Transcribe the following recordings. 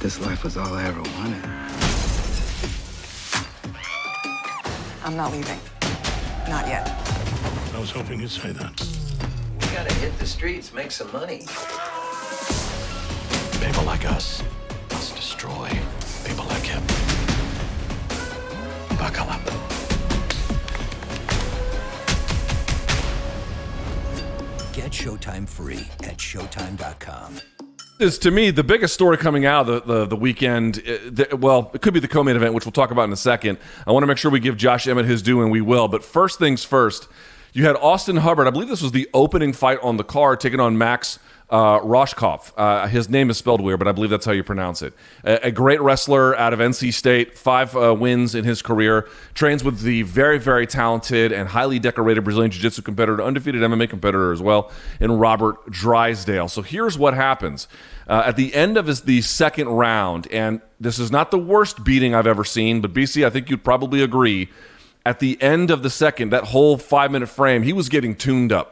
this life was all I ever wanted. I'm not leaving. Not yet. I was hoping you'd say that. We gotta hit the streets, make some money. People like us must destroy people like him. Buckle up. Get Showtime free at Showtime.com. Is to me the biggest story coming out of the weekend. Well, it could be the co-main event, which we'll talk about in a second. I want to make sure we give Josh Emmett his due, and we will. But first things first, you had Austin Hubbard. I believe this was the opening fight on the card, taking on Max Rohskopf. His name is spelled weird, but I believe that's how you pronounce it. A great wrestler out of NC State, 5 wins in his career, trains with the very, very talented and highly decorated Brazilian Jiu-Jitsu competitor, undefeated MMA competitor as well, in Robert Drysdale. So here's what happens. At the end of the second round, and this is not the worst beating I've ever seen, but BC, I think you'd probably agree, at the end of the second, that whole 5-minute frame, he was getting tuned up.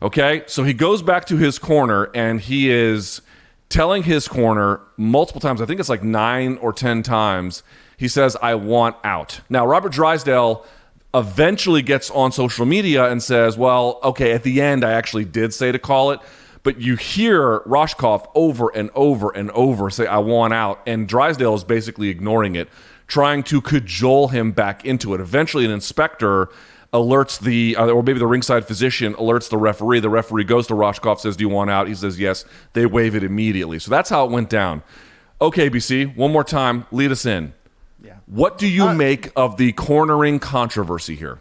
Okay, so he goes back to his corner, and he is telling his corner multiple times, I think it's like 9 or 10 times, he says, "I want out." Now, Robert Drysdale eventually gets on social media and says, well, okay, at the end, I actually did say to call it, but you hear Rohskopf over and over and over say, "I want out," and Drysdale is basically ignoring it, trying to cajole him back into it. Eventually, an inspector alerts or maybe the ringside physician alerts the referee. The referee goes to Rohskopf, says, "Do you want out?" He says, "Yes." They waive it immediately. So that's how it went down. Okay, BC, one more time, lead us in. Yeah. What do you make of the cornering controversy here?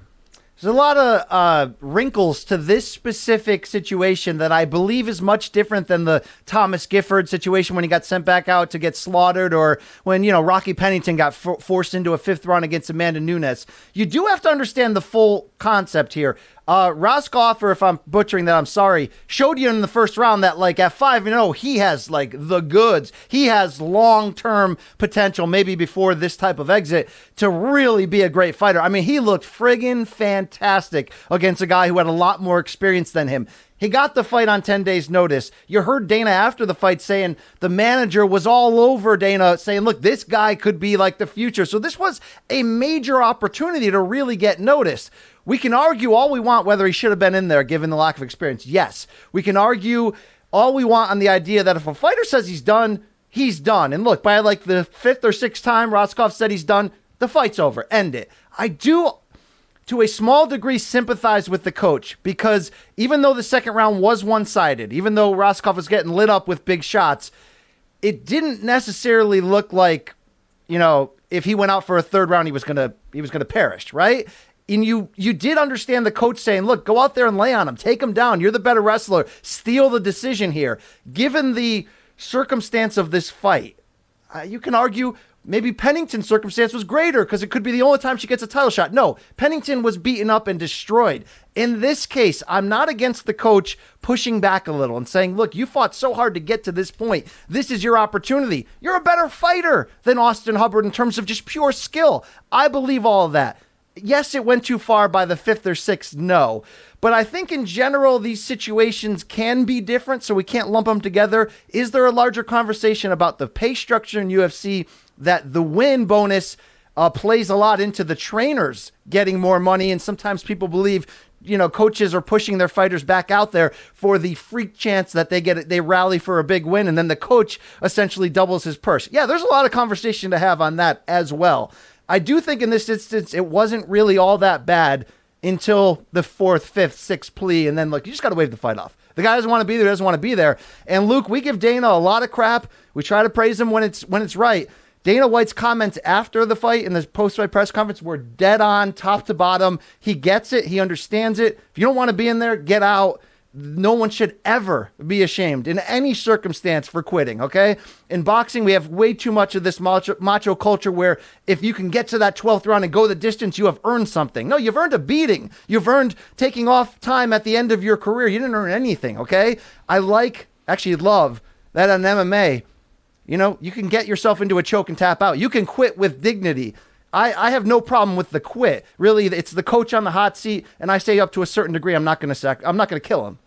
There's a lot of wrinkles to this specific situation that I believe is much different than the Thomas Gifford situation when he got sent back out to get slaughtered, or when, Rocky Pennington got forced into a 5th round against Amanda Nunes. You do have to understand the full concept here. Rohskopf, or if I'm butchering that, I'm sorry, showed you in the first round that, at 5-0, he has, the goods. He has long-term potential, maybe before this type of exit, to really be a great fighter. I mean, he looked friggin' fantastic against a guy who had a lot more experience than him. He got the fight on 10 days' notice. You heard Dana after the fight saying the manager was all over Dana, saying, look, this guy could be like the future. So this was a major opportunity to really get noticed. We can argue all we want whether he should have been in there given the lack of experience. Yes. We can argue all we want on the idea that if a fighter says he's done, he's done. And look, by the 5th or 6th time Rohskopf said he's done, the fight's over. End it. I do, to a small degree, sympathize with the coach, because even though the second round was one-sided, even though Rohskopf was getting lit up with big shots, it didn't necessarily look like, if he went out for a 3rd round, he was gonna perish, right? And you did understand the coach saying, look, go out there and lay on him. Take him down. You're the better wrestler. Steal the decision here. Given the circumstance of this fight, you can argue maybe Pennington's circumstance was greater because it could be the only time she gets a title shot. No, Pennington was beaten up and destroyed. In this case, I'm not against the coach pushing back a little and saying, look, you fought so hard to get to this point. This is your opportunity. You're a better fighter than Austin Hubbard in terms of just pure skill. I believe all of that. Yes, it went too far by the 5th or 6th, no. But I think in general, these situations can be different, so we can't lump them together. Is there a larger conversation about the pay structure in UFC, that the win bonus plays a lot into the trainers getting more money? And sometimes people believe, coaches are pushing their fighters back out there for the freak chance that they rally for a big win, and then the coach essentially doubles his purse. Yeah, there's a lot of conversation to have on that as well. I do think in this instance, it wasn't really all that bad until the 4th, 5th, 6th plea. And then, look, you just got to wave the fight off. The guy doesn't want to be there, doesn't want to be there. And Luke, we give Dana a lot of crap. We try to praise him when it's right. Dana White's comments after the fight in the post-fight press conference were dead on, top to bottom. He gets it. He understands it. If you don't want to be in there, get out. No one should ever be ashamed in any circumstance for quitting, okay? In boxing, we have way too much of this macho culture where if you can get to that 12th round and go the distance, you have earned something. No, you've earned a beating. You've earned taking off time at the end of your career. You didn't earn anything, okay? I love that on MMA, you can get yourself into a choke and tap out. You can quit with dignity. I have no problem with the quit. Really, it's the coach on the hot seat, and I say up to a certain degree, I'm not going to kill him.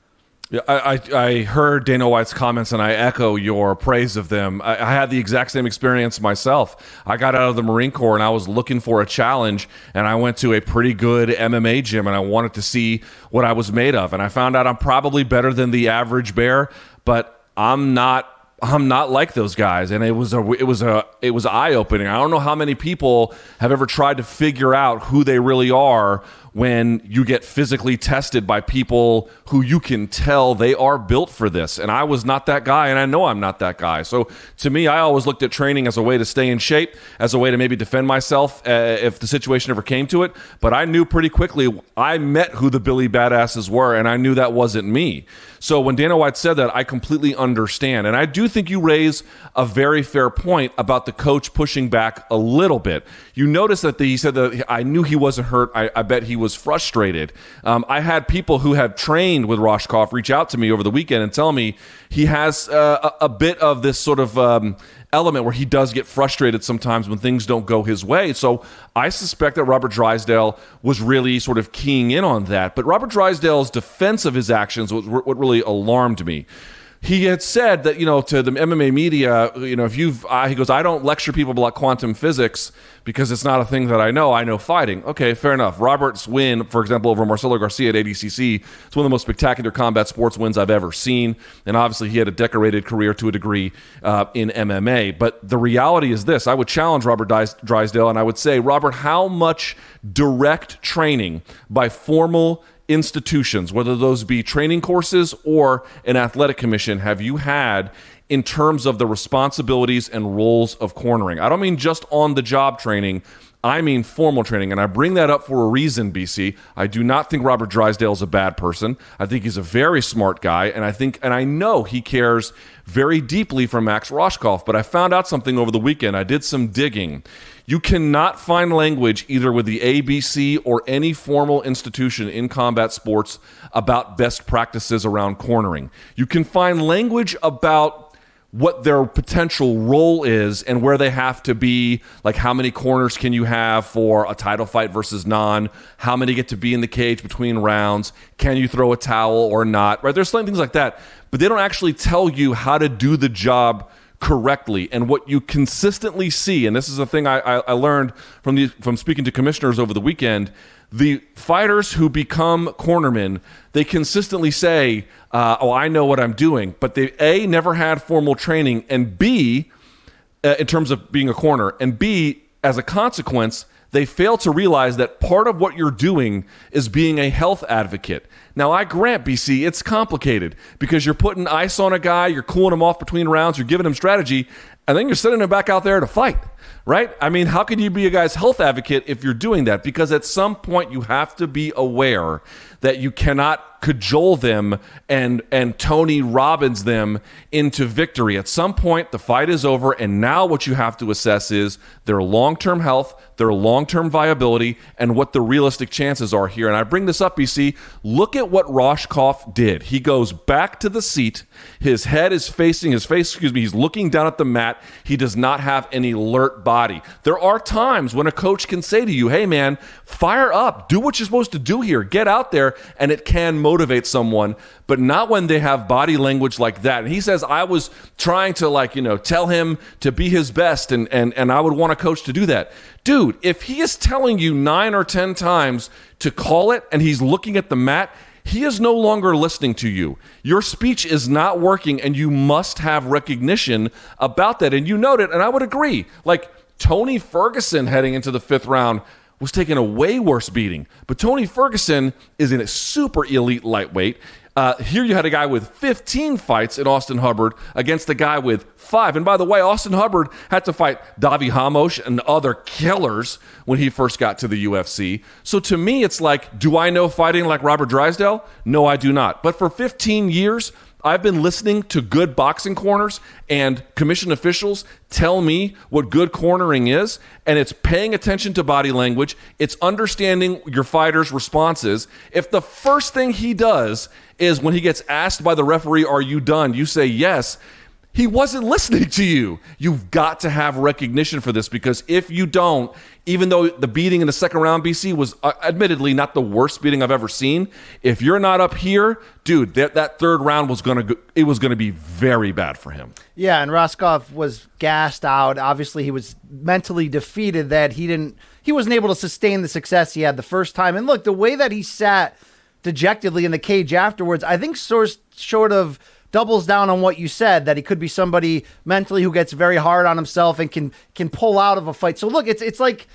Yeah, I heard Dana White's comments, and I echo your praise of them. I had the exact same experience myself. I got out of the Marine Corps, and I was looking for a challenge, and I went to a pretty good MMA gym, and I wanted to see what I was made of. And I found out I'm probably better than the average bear, but I'm not like those guys, and it was eye-opening. I don't know how many people have ever tried to figure out who they really are when you get physically tested by people who you can tell they are built for this. And I was not that guy, and I know I'm not that guy. So to me, I always looked at training as a way to stay in shape, as a way to maybe defend myself if the situation ever came to it. But I knew pretty quickly, I met who the Billy Badasses were, and I knew that wasn't me. So when Dana White said that, I completely understand. And I do think you raise a very fair point about the coach pushing back a little bit. You notice that he said that I knew he wasn't hurt. I bet he was frustrated. I had people who have trained with Rohskopf reach out to me over the weekend and tell me he has a bit of this sort of element where he does get frustrated sometimes when things don't go his way. So I suspect that Robert Drysdale was really sort of keying in on that. But Robert Drysdale's defense of his actions was what really alarmed me. He had said that, to the MMA media, he goes, I don't lecture people about quantum physics because it's not a thing that I know fighting. Okay, fair enough. Robert's win, for example, over Marcelo Garcia at ADCC, it's one of the most spectacular combat sports wins I've ever seen. And obviously he had a decorated career to a degree in MMA. But the reality is this, I would challenge Robert Drysdale and I would say, Robert, how much direct training by formal institutions, whether those be training courses or an athletic commission, have you had in terms of the responsibilities and roles of cornering? I don't mean just on-the-job training. I mean formal training, and I bring that up for a reason, BC. I do not think Robert Drysdale is a bad person. I think he's a very smart guy, and I know he cares very deeply for Max Rohskopf, but I found out something over the weekend. I did some digging. You cannot find language either with the ABC or any formal institution in combat sports about best practices around cornering. You can find language about what their potential role is and where they have to be, like how many corners can you have for a title fight versus non, how many get to be in the cage between rounds, can you throw a towel or not, right? There's some things like that, but they don't actually tell you how to do the job correctly. And what you consistently see, and this is a thing I learned from speaking to commissioners over the weekend, the fighters who become cornermen, they consistently say, I know what I'm doing, but they A, never had formal training, and B, in terms of being a corner, and B, as a consequence, they fail to realize that part of what you're doing is being a health advocate. Now, I grant, BC, it's complicated because you're putting ice on a guy, you're cooling him off between rounds, you're giving him strategy, and then you're sending him back out there to fight, right? I mean, how can you be a guy's health advocate if you're doing that? Because at some point you have to be aware that you cannot cajole them and Tony Robbins them into victory. At some point, the fight is over, and now what you have to assess is their long-term health, their long-term viability, and what the realistic chances are here. And I bring this up, BC. Look at what Rohskopf did. He goes back to the seat. His head is facing, he's looking down at the mat. He does not have an alert body. There are times when a coach can say to you, hey man, fire up, do what you're supposed to do here, get out there, and it can motivate someone, but not when they have body language like that. And he says, I was trying to tell him to be his best, and I would want a coach to do that. Dude, if he is telling you 9 or 10 times to call it and he's looking at the mat, he is no longer listening to you. Your speech is not working, and you must have recognition about that. And you noted, and I would agree, like Tony Ferguson heading into the 5th round was taking a way worse beating. But Tony Ferguson is in a super elite lightweight. Here you had a guy with 15 fights in Austin Hubbard against a guy with 5. And by the way, Austin Hubbard had to fight Davi Hamosh and other killers when he first got to the UFC. So to me, it's like, do I know fighting like Robert Drysdale? No, I do not. But for 15 years, I've been listening to good boxing corners and commission officials tell me what good cornering is, and it's paying attention to body language. It's understanding your fighter's responses. If the first thing he does is when he gets asked by the referee, are you done? You say yes. He wasn't listening to you. You've got to have recognition for this, because if you don't, even though the beating in the second round, BC, was admittedly not the worst beating I've ever seen, if you're not up here, dude, that third round was going to be very bad for him. Yeah, and Rohskopf was gassed out. Obviously, he was mentally defeated that he wasn't able to sustain the success he had the first time. And look, the way that he sat dejectedly in the cage afterwards, I think sort of doubles down on what you said, that he could be somebody mentally who gets very hard on himself and can pull out of a fight. So look, it's like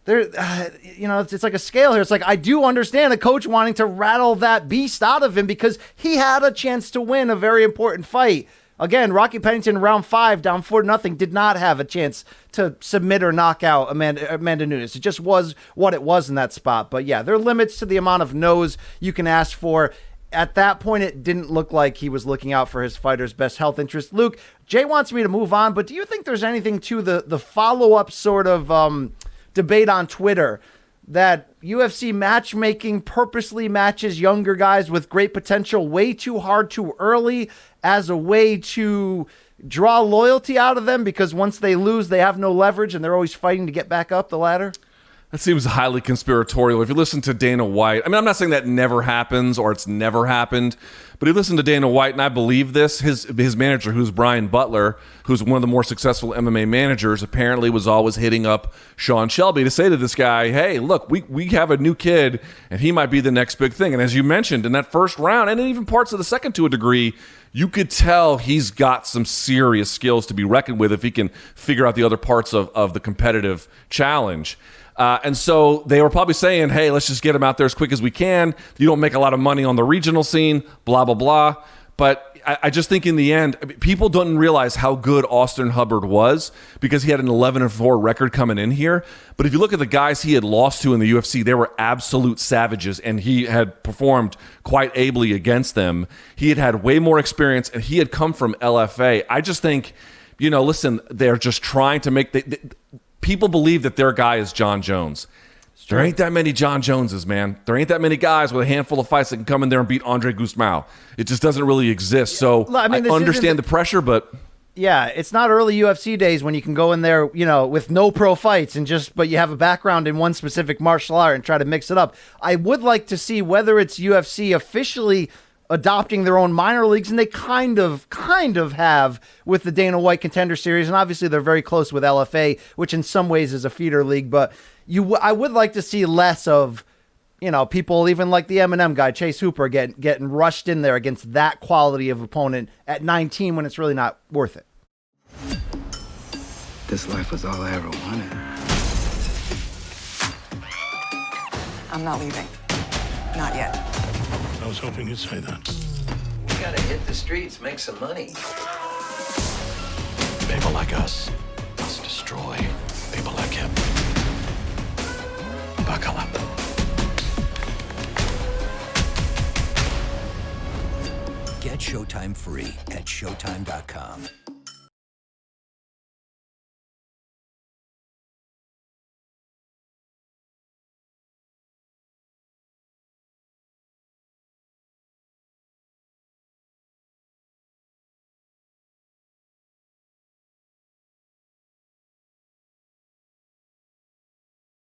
there, it's like a scale here. It's like, I do understand a coach wanting to rattle that beast out of him because he had a chance to win a very important fight. Again, Rocky Pennington, round 5, down 4-0, did not have a chance to submit or knock out Amanda Nunes. It just was what it was in that spot. But yeah, there are limits to the amount of no's you can ask for. At that point, it didn't look like he was looking out for his fighter's best health interest. Luke, Jay wants me to move on, but do you think there's anything to the follow-up sort of debate on Twitter that UFC matchmaking purposely matches younger guys with great potential way too hard too early as a way to draw loyalty out of them, because once they lose, they have no leverage and they're always fighting to get back up the ladder? That seems highly conspiratorial. If you listen to Dana White, I mean, I'm not saying that never happens or it's never happened, but if you listen to Dana White, and I believe this, his manager, who's Brian Butler, who's one of the more successful MMA managers, apparently was always hitting up Sean Shelby to say to this guy, hey, look, we have a new kid, and he might be the next big thing. And as you mentioned, in that first round, and even parts of the second to a degree, you could tell he's got some serious skills to be reckoned with if he can figure out the other parts of the competitive challenge. And so they were probably saying, hey, let's just get him out there as quick as we can. You don't make a lot of money on the regional scene, blah, blah, blah. But I just think in the end, people don't realize how good Austin Hubbard was because he had an 11-4 record coming in here. But if you look at the guys he had lost to in the UFC, they were absolute savages, and he had performed quite ably against them. He had had way more experience, and he had come from LFA. I just think, listen, they're just trying to make... People believe that their guy is John Jones. There ain't that many John Joneses, man. There ain't that many guys with a handful of fights that can come in there and beat Andre Guzmão. It just doesn't really exist. So I understand the pressure, but... Yeah, it's not early UFC days when you can go in there, with no pro fights but you have a background in one specific martial art and try to mix it up. I would like to see whether it's UFC officially adopting their own minor leagues, and they kind of have with the Dana White Contender Series, and obviously they're very close with LFA, which in some ways is a feeder league, but I would like to see less of, people even like the Eminem guy, Chase Hooper, getting rushed in there against that quality of opponent at 19 when it's really not worth it. This life was all I ever wanted. I'm not leaving. Not yet. I was hoping you'd say that. We gotta hit the streets, make some money. People like us must destroy people like him. Buckle up. Get Showtime free at Showtime.com.